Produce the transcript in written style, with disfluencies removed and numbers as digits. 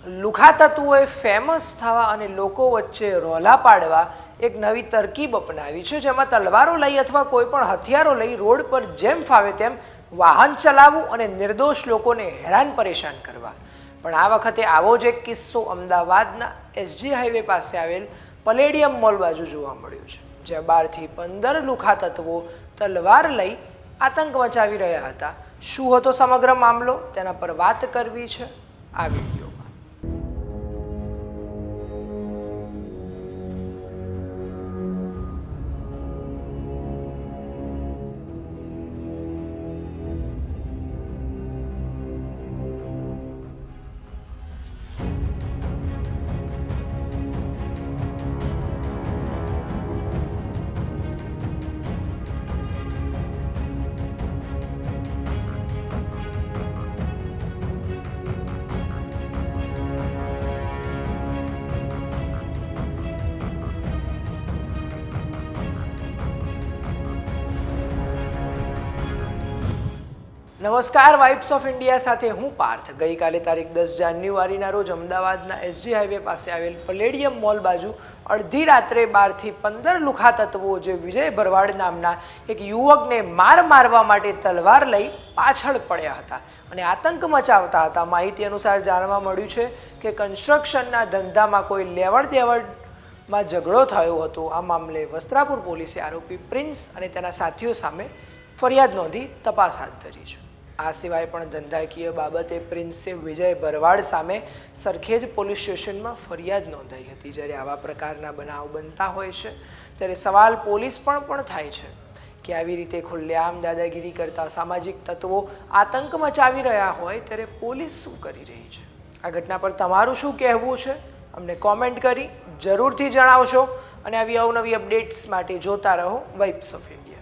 લુખા તત્વોએ famous થવા અને લોકો વચ્ચે રોલા પાડવા એક નવી તરકીબ અપનાવી છે, જેમાં તલવારો લઈ અથવા કોઈ પણ હથિયારો લઈ રોડ પર જેમ ફાવે તેમ વાહન ચલાવવું અને નિર્દોષ લોકોને હેરાન પરેશાન કરવા. પણ આ વખતે આવો જ એક કિસ્સો અમદાવાદના એસજી હાઈવે પાસે આવેલ પલેડિયમ મોલ બાજુ જોવા મળ્યો છે, જ્યાં 12 થી 15 લુખા તત્વો તલવાર લઈ આતંક મચાવી રહ્યા હતા. શું હતો સમગ્ર મામલો, તેના પર વાત કરવી છે આ વિડીયોમાં. નમસ્કાર, વાઇબ્સ ઓફ ઇન્ડિયા સાથે હું પાર્થ. ગઈકાલે તારીખ 10 જાન્યુઆરીના રોજ અમદાવાદના એસજી હાઈવે પાસે આવેલ પલેડિયમ મોલ બાજુ અડધી રાત્રે 12 થી 15 લુખા તત્વો, જે વિજય ભરવાડ નામના એક યુવકને મારવા માટે તલવાર લઈ પાછળ પડ્યા હતા અને આતંક મચાવતા હતા. માહિતી અનુસાર જાણવા મળ્યું છે કે કન્સ્ટ્રક્શનના ધંધામાં કોઈ લેવડ દેવડમાં ઝઘડો થયો હતો. આ મામલે વસ્ત્રાપુર પોલીસે આરોપી પ્રિન્સ અને તેના સાથીઓ સામે ફરિયાદ નોંધી તપાસ હાથ ધરી છે. આ સિવાય પણ ધંધાકીય બાબતે પ્રિન્સે વિજય ભરવાડ સામે સરખેજ પોલીસ સ્ટેશનમાં ફરિયાદ નોંધાઈ હતી. જ્યારે આવા પ્રકારના બનાવ બનતા હોય છે ત્યારે સવાલ પોલીસ પણ થાય છે કે આવી રીતે ખુલ્લેઆમ દાદાગીરી કરતા સામાજિક તત્વો આતંક મચાવી રહ્યા હોય ત્યારે પોલીસ શું કરી રહી છે? આ ઘટના પર તમારું શું કહેવું છે? અમને કોમેન્ટ કરી જરૂરથી જણાવશો અને આવી અવનવી અપડેટ્સ માટે જોતા રહો વાઇબ્સ ઓફ ઇન્ડિયા.